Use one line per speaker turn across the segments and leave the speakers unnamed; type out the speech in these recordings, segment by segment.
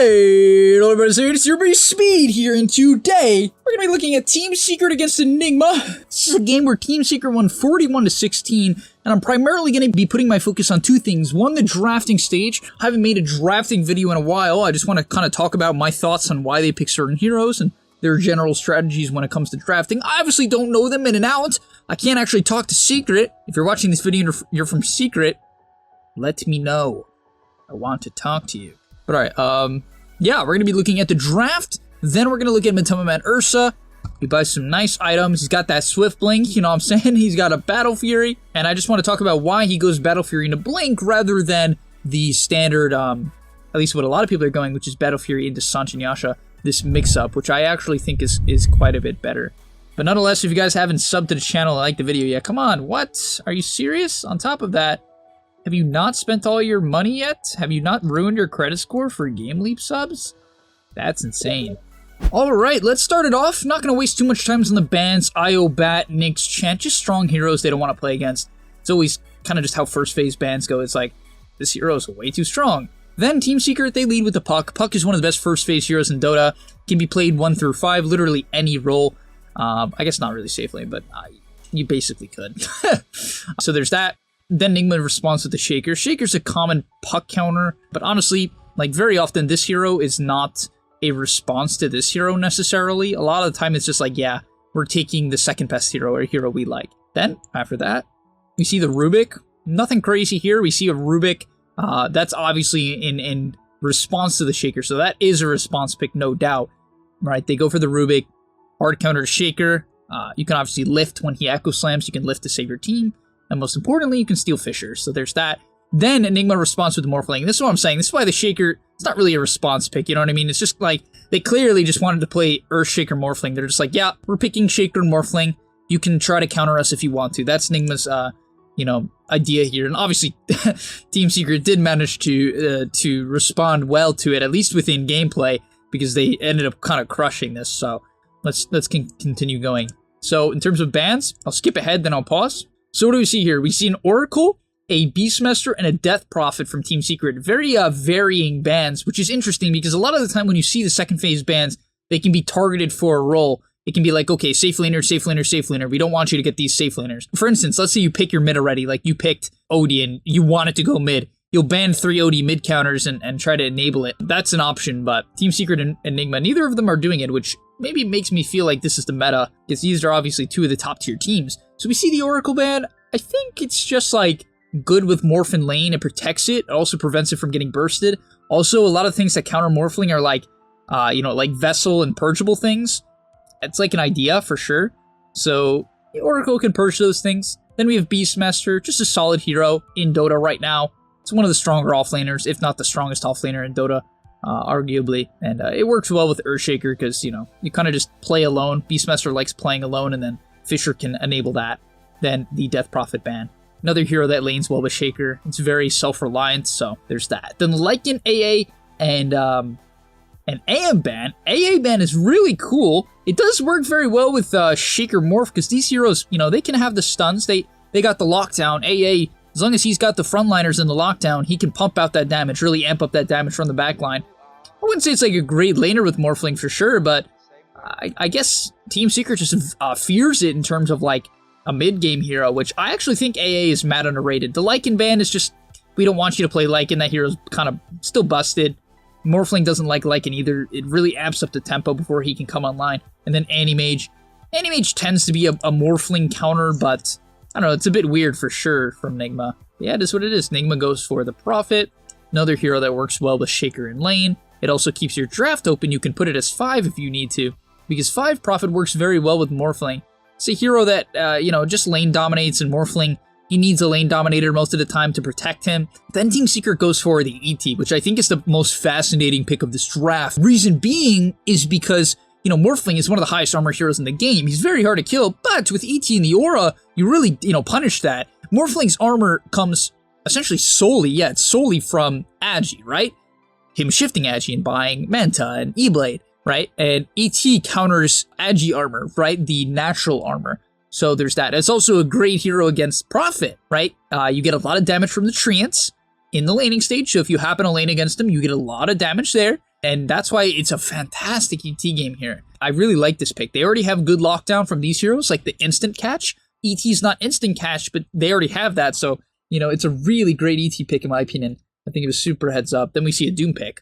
Hey, hello everybody, it's your boy Speed here, and today we're going to be looking at Team Secret against Enigma. This is a game where Team Secret won 41-16, and I'm primarily going to be putting my focus on two things. One, the drafting stage. I haven't made a drafting video in a while. I just want to kind of talk about my thoughts on why they pick certain heroes and their general strategies when it comes to drafting. I obviously don't know them in and out. I can't actually talk to Secret. If you're watching this video and you're from Secret, let me know. I want to talk to you. But alright, yeah, we're going to be looking at the draft, then we're going to look at Matoma Man URSA. He buys some nice items, he's got that Swift Blink, you know what I'm saying? He's got a Battle Fury, and I just want to talk about why he goes Battle Fury into Blink rather than the standard, at least what a lot of people are going, which is Battle Fury into Sanch and Yasha, this mix-up, which I actually think is quite a bit better. But nonetheless, if you guys haven't subbed to the channel and liked the video yet, come on, what? Are you serious? On top of that, have you not spent all your money yet? Have you not ruined your credit score for gameleap subs? That's insane. Alright, let's start it off. Not going to waste too much time on the bans. Io, Bat, Nyx, Chant. Just strong heroes they don't want to play against. It's always kind of just how first phase bans go. It's like, this hero is way too strong. Then Team Secret, they lead with the Puck. Puck is one of the best first phase heroes in Dota. Can be played 1 through 5, literally any role. I guess not really safely, but you basically could. So there's that. Then Enigma responds with the Shaker. Shaker's a common Puck counter, but honestly, like very often this hero is not a response to this hero necessarily. A lot of the time it's just like, yeah, we're taking the second best hero or a hero we like. Then, after that, we see the Rubik. Nothing crazy here. We see a Rubik. That's obviously in response to the Shaker, so that is a response pick, no doubt. Right, they go for the Rubik. Hard counter to Shaker. You can obviously lift when he Echo Slams. You can lift to save your team. And most importantly, you can steal Fissures. So there's that. Then Enigma responds with the Morphling. This is what I'm saying. This is why the Shaker, it's not really a response pick, you know what I mean? It's just like, they clearly just wanted to play Earth Shaker Morphling. They're just like, yeah, we're picking Shaker Morphling. You can try to counter us if you want to. That's Enigma's, you know, idea here. And obviously, Team Secret did manage to respond well to it, at least within gameplay, because they ended up kind of crushing this. So let's continue going. So in terms of bans, I'll skip ahead, then I'll pause. So what do we see here? We see an Oracle, a Beastmaster, and a Death Prophet from Team Secret. Very varying bans, which is interesting because a lot of the time when you see the second phase bans, they can be targeted for a role. It can be like, okay, safe laner, safe laner, safe laner. We don't want you to get these safe laners. For instance, let's say you pick your mid already, like you picked Odie and you want it to go mid. You'll ban 3 Odie mid counters and try to enable it. That's an option, but Team Secret and Enigma, neither of them are doing it, which maybe makes me feel like this is the meta, because these are obviously two of the top tier teams. So we see the Oracle ban. I think it's just like good with Morph in lane. It protects it. It also prevents it from getting bursted. Also, a lot of things that counter Morphling are like, you know, like Vessel and Purgeable things. It's like an idea for sure. So the Oracle can purge those things. Then we have Beastmaster, just a solid hero in Dota right now. It's one of the stronger offlaners, if not the strongest offlaner in Dota, arguably. And it works well with Earthshaker because, you know, you kind of just play alone. Beastmaster likes playing alone, and then Fissure can enable that. Then the Death Prophet ban. Another hero that lanes well with Shaker. It's very self-reliant, so there's that. Then Lycan AA and an AM ban. AA ban is really cool. It does work very well with Shaker Morph because these heroes, you know, they can have the stuns. They got the lockdown. AA, as long as he's got the frontliners in the lockdown, he can pump out that damage, really amp up that damage from the backline. I wouldn't say it's like a great laner with Morphling for sure, but I guess Team Secret just fears it in terms of like a mid-game hero, which I actually think AA is mad underrated. The Lycan ban is just, we don't want you to play Lycan. That hero's kind of still busted. Morphling doesn't like Lycan either. It really amps up the tempo before he can come online. And then Animage. Animage tends to be a Morphling counter, but I don't know, it's a bit weird for sure from Enigma. Yeah, it is what it is. Enigma goes for the Prophet. Another hero that works well with Shaker in lane. It also keeps your draft open. You can put it as 5 if you need to, because 5 Prophet works very well with Morphling. It's a hero that, you know, just lane dominates, and Morphling, he needs a lane dominator most of the time to protect him. Then Team Secret goes for the ET, which I think is the most fascinating pick of this draft. Reason being is because, you know, Morphling is one of the highest armor heroes in the game. He's very hard to kill, but with ET and the Aura, you really, you know, punish that. Morphling's armor comes essentially solely, yeah, it's solely from Agi, right? Him shifting Agi and buying Manta and E-Blade, right? And ET counters Agi armor, right? The natural armor. So there's that. It's also a great hero against Prophet, right? You get a lot of damage from the Treants in the laning stage. So if you happen to lane against him, you get a lot of damage there. And that's why it's a fantastic ET game here. I really like this pick. They already have good lockdown from these heroes, like the instant catch. ET's not instant catch, but they already have that. So, you know, it's a really great ET pick in my opinion. I think it was super heads up. Then we see a Doom pick.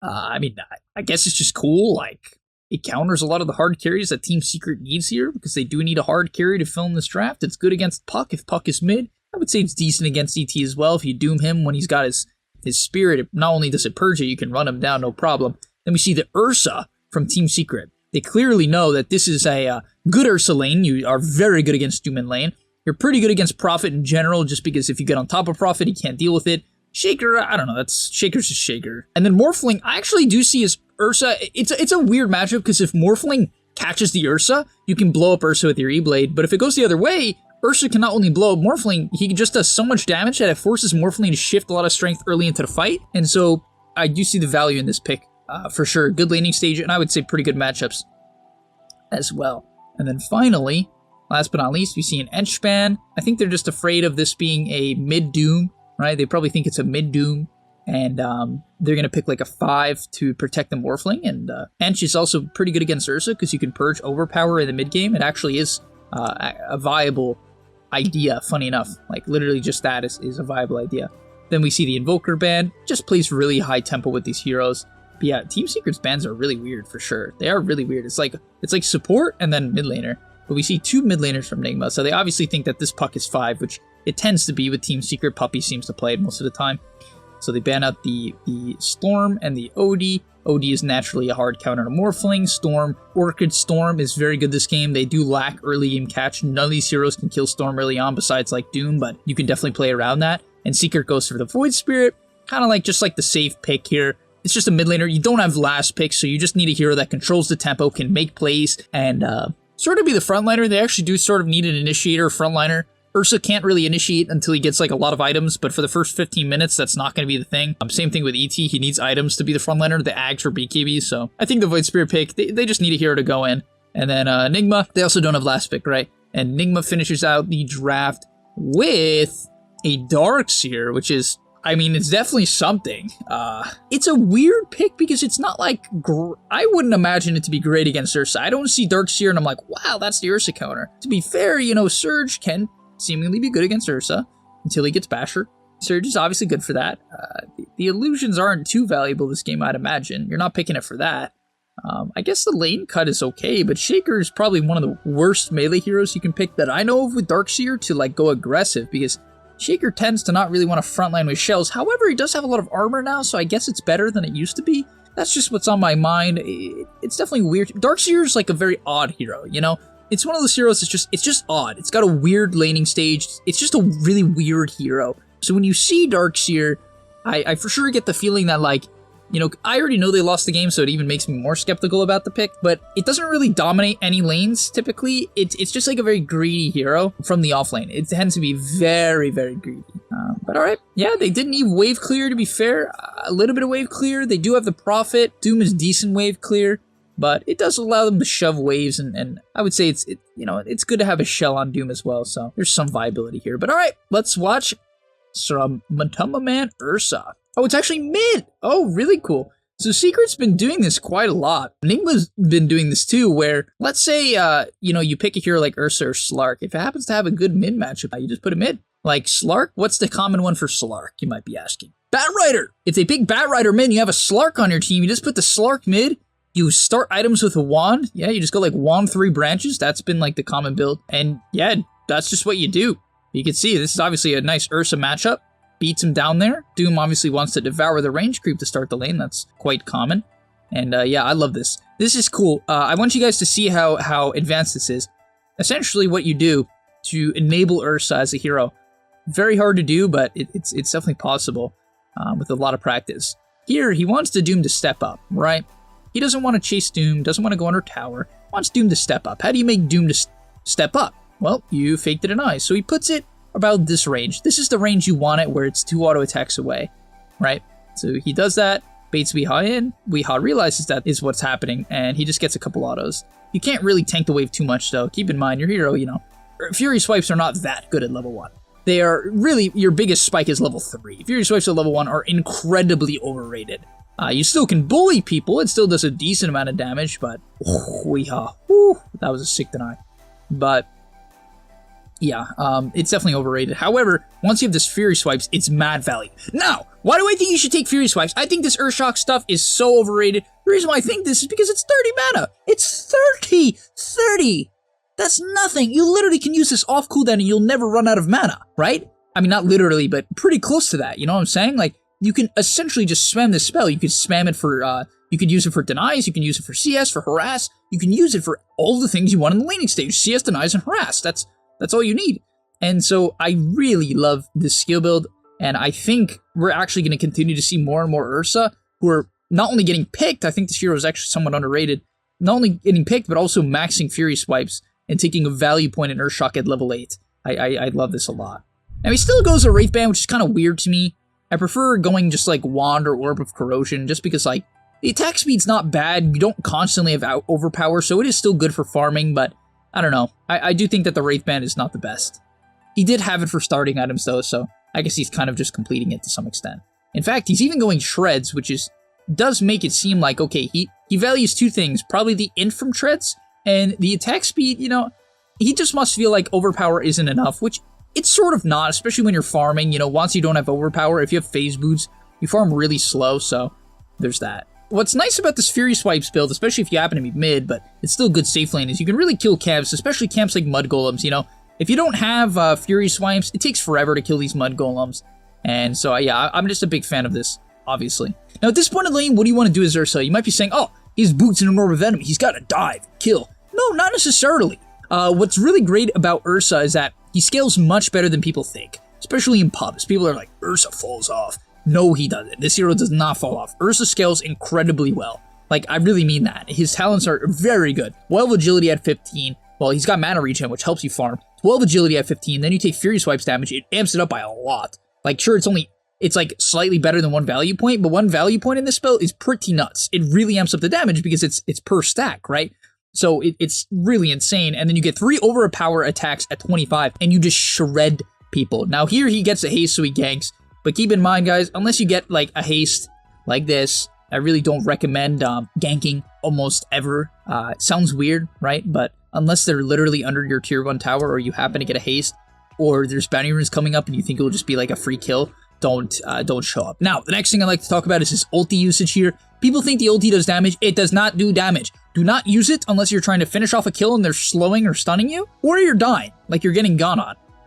I mean, I guess it's just cool. Like, it counters a lot of the hard carries that Team Secret needs here because they do need a hard carry to fill in this draft. It's good against Puck if Puck is mid. I would say it's decent against ET as well. If you Doom him when he's got his spirit, not only does it purge it, you can run him down, no problem. Then we see the URSA from Team Secret. They clearly know that this is a good URSA lane. You are very good against Doom in lane. You're pretty good against Prophet in general, just because if you get on top of Prophet, he can't deal with it. Shaker, I don't know, Shaker's just Shaker. And then Morphling, I actually do see as URSA, it's a weird matchup, because if Morphling catches the URSA, you can blow up URSA with your E-Blade, but if it goes the other way, URSA can not only blow up Morphling, he just does so much damage that it forces Morphling to shift a lot of strength early into the fight, and so I do see the value in this pick, for sure. Good laning stage, and I would say pretty good matchups as well. And then finally, last but not least, we see an Enchpan. I think they're just afraid of this being a mid-Doom, right? They probably think it's a mid-Doom, and they're going to pick like a 5 to protect the Morphling, and Ench is also pretty good against URSA, because you can purge Overpower in the mid-game. It actually is a viable idea, funny enough. Like, literally just that is a viable idea. Then we see the Invoker ban, just plays really high tempo with these heroes. But yeah, Team Secret's bans are really weird for sure. They are really weird. It's like support and then mid laner. But we see 2 mid laners from Nigma, so they obviously think that this Puck is 5, which it tends to be with Team Secret. Puppy seems to play it most of the time. So they ban out the Storm and the OD. OD is naturally a hard counter to Morphling. Storm, Orchid Storm is very good this game. They do lack early game catch. None of these heroes can kill Storm early on besides like Doom, but you can definitely play around that. And Secret goes for the Void Spirit, kind of like just like the safe pick here. It's just a mid laner. You don't have last pick, so you just need a hero that controls the tempo, can make plays, and sort of be the frontliner. They actually do sort of need an initiator frontliner. URSA can't really initiate until he gets like a lot of items, but for the first 15 minutes, that's not going to be the thing. Same thing with ET. He needs items to be the frontliner, the Ags for BKB, so I think the Void Spirit pick, they just need a hero to go in. And then Nigma, they also don't have last pick, right? And Nigma finishes out the draft with a Darkseer, which is, I mean, it's definitely something. It's a weird pick because it's not like, I wouldn't imagine it to be great against URSA. I don't see Darkseer and I'm like, wow, that's the URSA counter. To be fair, you know, Surge can seemingly be good against URSA until he gets Basher. Surge is obviously good for that. The illusions aren't too valuable this game, I'd imagine. You're not picking it for that. I guess the lane cut is okay, but Shaker is probably one of the worst melee heroes you can pick that I know of with Darkseer to like go aggressive, because Shaker tends to not really want to frontline with shells. However, he does have a lot of armor now, so I guess it's better than it used to be. That's just what's on my mind. It's definitely weird. Darkseer is like a very odd hero, you know? It's one of those heroes that's it's just odd. It's got a weird laning stage. It's just a really weird hero. So when you see Darkseer, I for sure get the feeling that, like, you know, I already know they lost the game, so it even makes me more skeptical about the pick, but it doesn't really dominate any lanes, typically. It's just like a very greedy hero from the off lane. It tends to be very, very greedy. But alright, yeah, they didn't need wave clear, to be fair. A little bit of wave clear. They do have the Prophet. Doom is decent wave clear, but it does allow them to shove waves, and I would say it's good to have a shell on Doom as well, so there's some viability here. But alright, let's watch some Matuma Man URSA. Oh, it's actually mid! Oh, really cool. So Secret's been doing this quite a lot. Enigma's been doing this too, where, let's say, you pick a hero like URSA or Slark. If it happens to have a good mid matchup, you just put it mid. Like Slark, what's the common one for Slark, you might be asking? Batrider! If they pick Batrider mid and you have a Slark on your team, you just put the Slark mid, you start items with a wand. Yeah, you just go like wand 3 branches. That's been like the common build. And yeah, that's just what you do. You can see this is obviously a nice URSA matchup. Beats him down there. Doom obviously wants to devour the range creep to start the lane. That's quite common. And yeah, I love this. This is cool. I want you guys to see how advanced this is. Essentially what you do to enable URSA as a hero. Very hard to do, but it's definitely possible with a lot of practice. Here, he wants the Doom to step up, right? He doesn't want to chase Doom, doesn't want to go under tower, wants Doom to step up. How do you make Doom to step up? Well, you faked it an eye. So he puts it about this range. This is the range you want it, where it's 2 auto attacks away, right? So he does that, baits Weehaw in, Weehaw realizes that is what's happening, and he just gets a couple autos. You can't really tank the wave too much though. Keep in mind, your hero, Fury Swipes are not that good at level 1. They are really, your biggest spike is level 3. Fury Swipes at level 1 are incredibly overrated. You still can bully people. It still does a decent amount of damage, but that was a sick deny. But yeah, it's definitely overrated. However, once you have this Fury Swipes, it's mad value. Now, why do I think you should take Fury Swipes? I think this Earthshock stuff is so overrated. The reason why I think this is because it's 30 mana. It's 30! 30! That's nothing. You literally can use this off cooldown and you'll never run out of mana, right? I mean, not literally, but pretty close to that. You know what I'm saying? Like, you can essentially just spam this spell. You could spam it for, you could use it for denies, you can use it for CS, for harass. You can use it for all the things you want in the laning stage. CS, denies, and harass. That's all you need. And so I really love this skill build, and I think we're actually going to continue to see more and more URSA who are not only getting picked, I think this hero is actually somewhat underrated, not only getting picked, but also maxing Fury Swipes and taking a value point in Earthshock at level 8. I love this a lot. Now, he still goes a Wraith Band, which is kind of weird to me. I prefer going just like Wand or Orb of Corrosion, just because like the attack speed's not bad. You don't constantly have overpower, so it is still good for farming, but I don't know. I do think that the Wraith Band is not the best. He did have it for starting items though, so I guess he's kind of just completing it to some extent. In fact, he's even going Shreds, which does make it seem like, okay, he values two things, probably the int from Shreds and the attack speed. You know, he just must feel like overpower isn't enough, which it's sort of not, especially when you're farming. You know, once you don't have overpower, if you have phase boots, you farm really slow, so there's that. What's nice about this Fury Swipes build, especially if you happen to be mid, but it's still good safe lane, is you can really kill camps, especially camps like Mud Golems. You know, if you don't have Fury Swipes, it takes forever to kill these Mud Golems. And so, yeah, I'm just a big fan of this, obviously. Now, at this point in the lane, what do you want to do as Ursa? You might be saying, oh, he has boots and an orb of enemy. He's got to dive, kill. No, not necessarily. What's really great about Ursa is that he scales much better than people think, especially in pubs. People are like, Ursa falls off. No, he doesn't. This hero does not fall off. Ursa scales incredibly well. Like, I really mean that. His talents are very good. 12 agility at 15. Well, he's got mana regen, which helps you farm. 12 agility at 15. Then you take Fury Swipes damage. It amps it up by a lot. Like, sure, it's like slightly better than one value point, but one value point in this spell is pretty nuts. It really amps up the damage because it's per stack, right? So it's really insane. And then you get 3 overpower attacks at 25, and you just shred people. Now, here he gets a haste, so he ganks. But keep in mind, guys, unless you get like a haste like this, I really don't recommend ganking almost ever. It sounds weird, right? But unless they're literally under your tier 1 tower, or you happen to get a haste, or there's bounty runes coming up and you think it'll just be like a free kill, don't show up. Now, the next thing I like to talk about is his ulti usage here. People think the ulti does damage. It does not do damage. Do not use it unless you're trying to finish off a kill and they're slowing or stunning you, or you're dying, like you're getting gone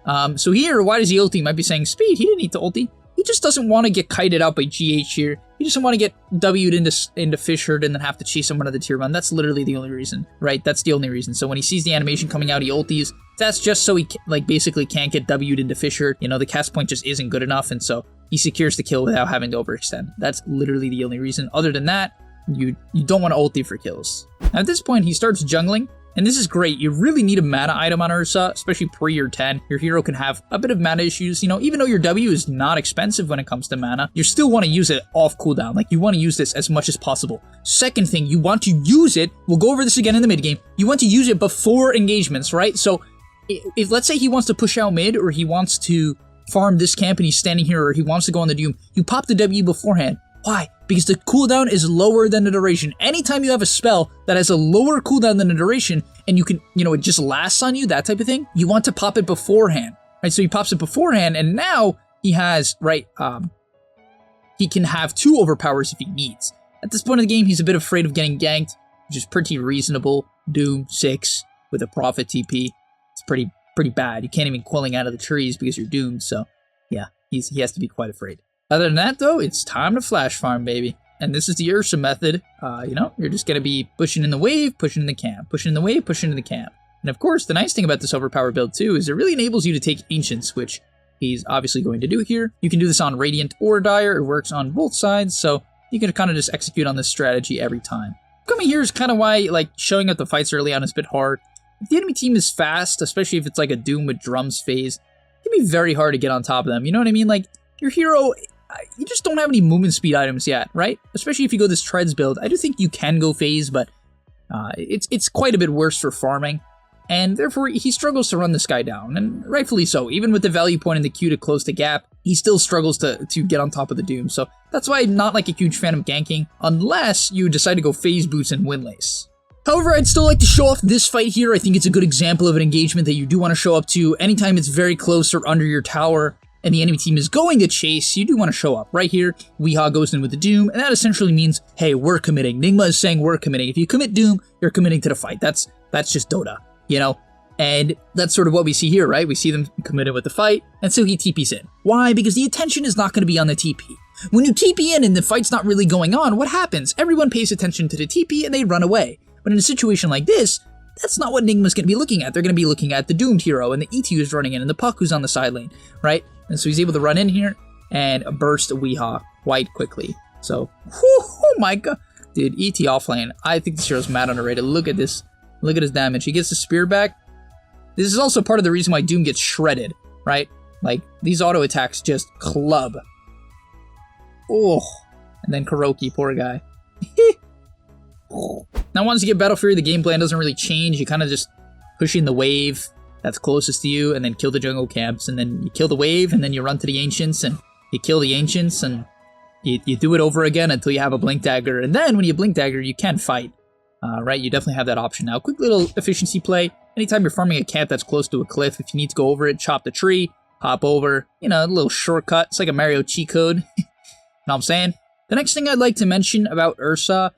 on. So here, why does he ulti? You might be saying, Speed, he didn't need to ulti. He just doesn't want to get kited out by GH here. He doesn't want to get W'd into Fissured and then have to chase someone to the tier 1. That's literally the only reason, right? That's the only reason. So when he sees the animation coming out, he ultis. That's just so he like basically can't get W'd into Fissured. You know, the cast point just isn't good enough, and so he secures the kill without having to overextend. That's literally the only reason. Other than that, you don't want to ulti for kills. Now, at this point, he starts jungling. And this is great. You really need a mana item on Ursa, especially pre-year 10. Your hero can have a bit of mana issues. You know, even though your W is not expensive when it comes to mana, you still want to use it off cooldown. Like, you want to use this as much as possible. Second thing, you want to use it, we'll go over this again in the mid game, you want to use it before engagements, right? So, if let's say he wants to push out mid, or he wants to farm this camp and he's standing here, or he wants to go on the Doom, you pop the W beforehand. Why? Because the cooldown is lower than the duration. Anytime you have a spell that has a lower cooldown than the duration, and you can, you know, it just lasts on you, that type of thing, you want to pop it beforehand, right? So he pops it beforehand, and now he has, right, he can have 2 overpowers if he needs. At this point in the game, he's a bit afraid of getting ganked, which is pretty reasonable. Doom 6 with a Prophet TP. It's pretty bad. You can't even quelling out of the trees because you're doomed, so yeah, he has to be quite afraid. Other than that, though, it's time to flash farm, baby. And this is the URSA method. You know, you're just going to be pushing in the wave, pushing in the camp, pushing in the wave, pushing in the camp. And of course, the nice thing about this overpower build, too, is it really enables you to take Ancients, which he's obviously going to do here. You can do this on Radiant or Dire. It works on both sides, so you can kind of just execute on this strategy every time. Coming here is kind of why, like, showing up the fights early on is a bit hard. If the enemy team is fast, especially if it's like a Doom with drums phase, it can be very hard to get on top of them. You know what I mean? Like, your hero, you just don't have any movement speed items yet, right? Especially if you go this Treads build. I do think you can go phase, but it's quite a bit worse for farming. and therefore he struggles to run this guy down, and rightfully so. Even with the value point in the Q to close the gap, he still struggles to get on top of the Doom, so that's why I'm not like a huge fan of ganking, unless you decide to go phase boots and Windlace. However, I'd still like to show off this fight here. I think it's a good example of an engagement that you do want to show up to. Anytime it's very close or under your tower, and the enemy team is going to chase, you do want to show up. Right here, Weehaw goes in with the Doom, and that essentially means, hey, we're committing. Nigma is saying we're committing. If you commit Doom, you're committing to the fight. That's just Dota, you know? And that's sort of what we see here, right? We see them committed with the fight, and so he TPs in. Why? Because the attention is not going to be on the TP. When you TP in and the fight's not really going on, what happens? Everyone pays attention to the TP and they run away. But in a situation like this, that's not what Nigma's going to be looking at. They're going to be looking at the doomed hero and the ET who's running in and the Puck who's on the side lane, right? And so he's able to run in here and burst Weehaw quite quickly. So, oh my god. Dude, ET offlane. I think this hero's mad underrated. Look at this. Look at his damage. He gets the spear back. This is also part of the reason why Doom gets shredded, right? Like, these auto attacks just club. Oh. And then Kuroki, poor guy. Now, once you get Battle Fury, the game plan doesn't really change. You kind of just push in the wave that's closest to you, and then kill the jungle camps, and then you kill the wave, and then you run to the Ancients, and you kill the Ancients, and you do it over again until you have a Blink Dagger, and then when you Blink Dagger, you can fight, right? You definitely have that option now. Quick little efficiency play. Anytime you're farming a camp that's close to a cliff, if you need to go over it, chop the tree, hop over, you know, a little shortcut. It's like a Mario cheat code. Know what I'm saying? The next thing I'd like to mention about URSA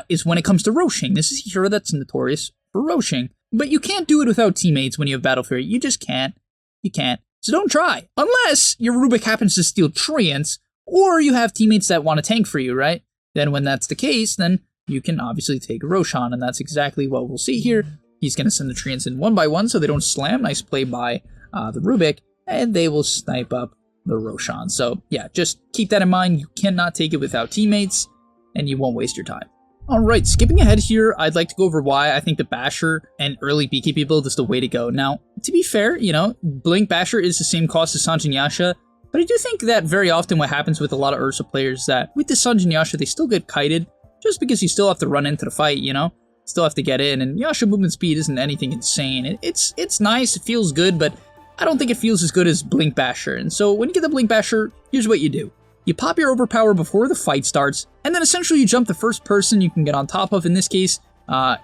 is when it comes to Roshan. This is a hero that's notorious for Roshan. But you can't do it without teammates when you have Battle Fury. You just can't. You can't. So don't try. Unless your Rubik happens to steal Treants, or you have teammates that want to tank for you, right? Then when that's the case, then you can obviously take Roshan, and that's exactly what we'll see here. He's going to send the Treants in one by one so they don't slam. Nice play by the Rubik, and they will snipe up the Roshan. So yeah, just keep that in mind. You cannot take it without teammates, and you won't waste your time. Alright, skipping ahead here, I'd like to go over why I think the Basher and early BKB build is the way to go. Now, to be fair, you know, Blink Basher is the same cost as Sanjin Yasha, but I do think that very often what happens with a lot of URSA players is that with the Sanjin Yasha, they still get kited, just because you still have to run into the fight, you know? Still have to get in, and Yasha movement speed isn't anything insane. It's nice, it feels good, but I don't think it feels as good as Blink Basher. And so when you get the Blink Basher, here's what you do. You pop your overpower before the fight starts, and then essentially you jump the first person you can get on top of. In this case,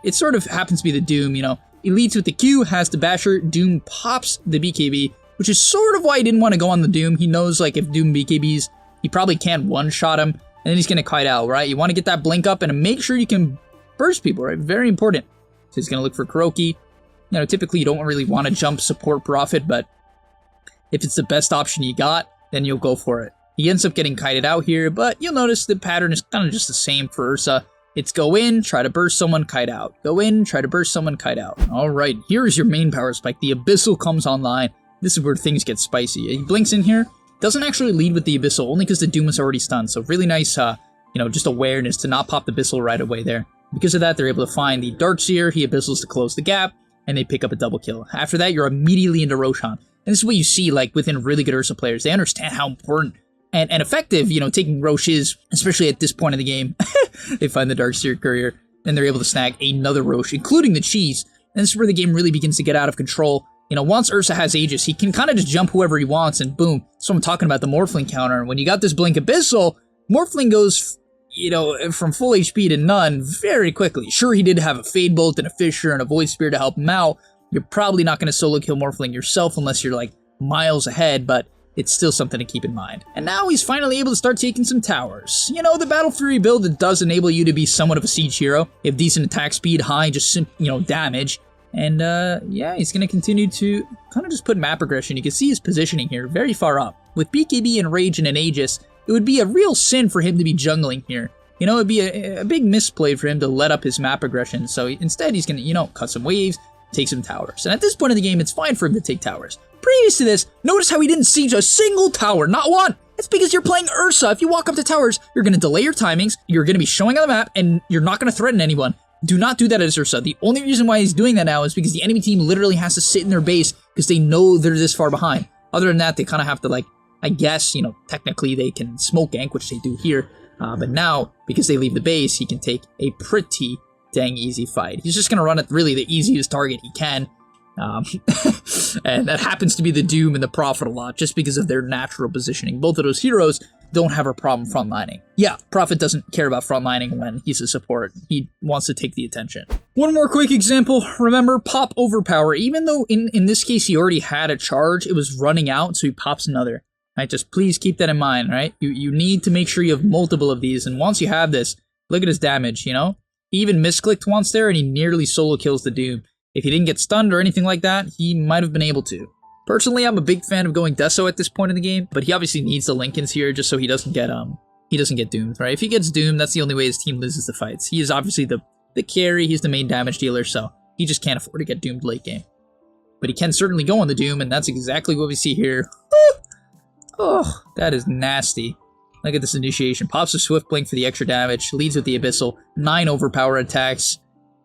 it sort of happens to be the Doom, you know. He leads with the Q, has the Basher, Doom pops the BKB, which is sort of why he didn't want to go on the Doom. He knows, like, if Doom BKBs, he probably can't one-shot him, and then he's going to kite out, right? You want to get that blink up and make sure you can burst people, right? Very important. So he's going to look for Kuroki. You know, typically you don't really want to jump support Prophet, but if it's the best option you got, then you'll go for it. He ends up getting kited out here, but you'll notice the pattern is kind of just the same for URSA. It's go in, try to burst someone, kite out. Go in, try to burst someone, kite out. Alright, here is your main power spike. The Abyssal comes online. This is where things get spicy. He blinks in here, doesn't actually lead with the Abyssal, only because the Doom is already stunned. So really nice, you know, just awareness to not pop the Abyssal right away there. Because of that, they're able to find the Darkseer, he Abyssals to close the gap, and they pick up a double kill. After that, you're immediately into Roshan. And this is what you see, like, within really good URSA players. They understand how important and effective, you know, taking Rosh is, especially at this point in the game. They find the Darkseer Courier, and they're able to snag another Rosh, including the cheese. And this is where the game really begins to get out of control. You know, once URSA has Aegis, he can kind of just jump whoever he wants, and boom. So I'm talking about the Morphling counter. And when you got this Blink Abyssal, Morphling goes, you know, from full HP to none very quickly. Sure, he did have a Fade Bolt and a Fissure and a Void Spear to help him out. You're probably not going to solo kill Morphling yourself unless you're, like, miles ahead, but it's still something to keep in mind. And now he's finally able to start taking some towers. You know, the Battle Fury build, it does enable you to be somewhat of a siege hero. You have decent attack speed, high, just, you know, damage. And, yeah, he's going to continue to kind of just put map aggression. You can see his positioning here, very far up. With BKB and Rage and an Aegis, it would be a real sin for him to be jungling here. You know, it'd be a big misplay for him to let up his map aggression. So instead, he's going to, you know, cut some waves, take some towers. And at this point in the game, it's fine for him to take towers. Previous to this, notice how he didn't siege a single tower, not one. It's because you're playing URSA. If you walk up to towers, you're going to delay your timings, you're going to be showing on the map, and you're not going to threaten anyone. Do not do that as URSA. The only reason why he's doing that now is because the enemy team literally has to sit in their base because they know they're this far behind. Other than that, they kind of have to, like, I guess, you know, technically they can smoke gank, which they do here. But now, because they leave the base, he can take a pretty dang easy fight. He's just going to run at really the easiest target he can. And that happens to be the Doom and the Prophet a lot, just because of their natural positioning. Both of those heroes don't have a problem frontlining. Yeah, Prophet doesn't care about frontlining when he's a support. He wants to take the attention. One more quick example. Remember, pop overpower. Even though in this case he already had a charge, it was running out, so he pops another. Right, just please keep that in mind, right? You need to make sure you have multiple of these, and once you have this, look at his damage, you know? He even misclicked once there, and he nearly solo kills the Doom. If he didn't get stunned or anything like that, he might have been able to. Personally, I'm a big fan of going Deso at this point in the game, but he obviously needs the Lincolns here just so he doesn't get doomed, right? If he gets doomed, that's the only way his team loses the fights. He is obviously the carry, he's the main damage dealer, so he just can't afford to get doomed late game. But he can certainly go on the Doom, and that's exactly what we see here. Oh, that is nasty. Look at this initiation. Pops a Swift Blink for the extra damage, leads with the Abyssal, 9 overpower attacks,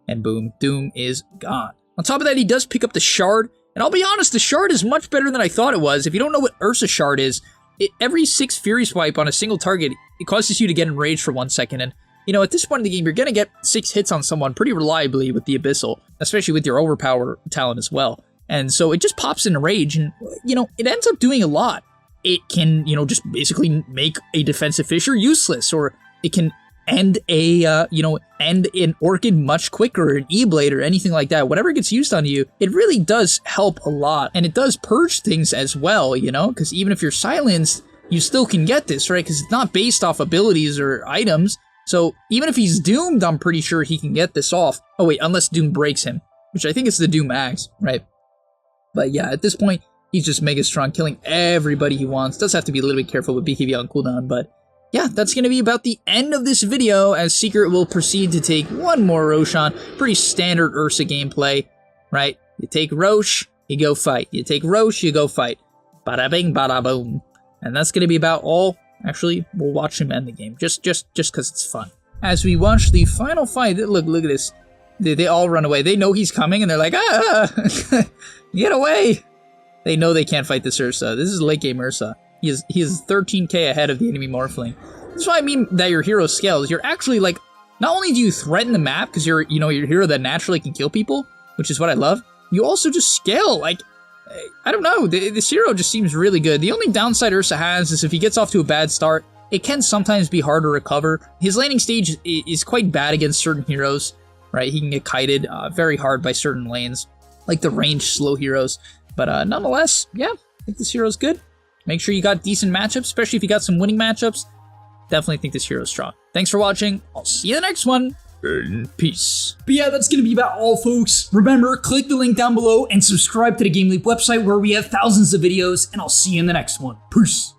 and boom, Doom is gone. On top of that, he does pick up the Shard, and I'll be honest, the Shard is much better than I thought it was. If you don't know what URSA Shard is, every 6 Fury Swipe on a single target, it causes you to get enraged for 1 second, and you know, at this point in the game, you're gonna get 6 hits on someone pretty reliably with the Abyssal, especially with your overpower talent as well. And so it just pops into rage, and you know, it ends up doing a lot. It can, you know, just basically make a defensive Fissure useless, or it can end end an Orchid much quicker, an E-Blade or anything like that. Whatever gets used on you, it really does help a lot, and it does purge things as well, you know, because even if you're silenced, you still can get this, right? Because it's not based off abilities or items, so even if he's doomed, I'm pretty sure he can get this off. Oh wait, unless Doom breaks him, which I think is the Doom Max, right? But yeah, at this point, he's just mega strong, killing everybody he wants. Does have to be a little bit careful with BKB on cooldown, but yeah, that's going to be about the end of this video, as Secret will proceed to take one more Roshan. Pretty standard URSA gameplay, right? You take Rosh, you go fight. You take Rosh, you go fight. Bada bing, bada boom. And that's going to be about all. Actually, we'll watch him end the game, just because it's fun. As we watch the final fight, look at this. They all run away. They know he's coming, and they're like, ah, get away. They know they can't fight this URSA. This is late game URSA. He is 13k ahead of the enemy Morphling. That's what I mean that your hero scales. You're actually like, not only do you threaten the map because you're your hero that naturally can kill people, which is what I love, you also just scale. Like, I don't know, this hero just seems really good. The only downside URSA has is if he gets off to a bad start, it can sometimes be hard to recover. His laning stage is quite bad against certain heroes, right? He can get kited very hard by certain lanes, like the ranged slow heroes. But nonetheless, yeah, I think this hero's good. Make sure you got decent matchups, especially if you got some winning matchups. Definitely think this hero's strong. Thanks for watching. I'll see you in the next one. And peace. But yeah, that's going to be about all, folks. Remember, click the link down below and subscribe to the gameleap website where we have thousands of videos, and I'll see you in the next one. Peace.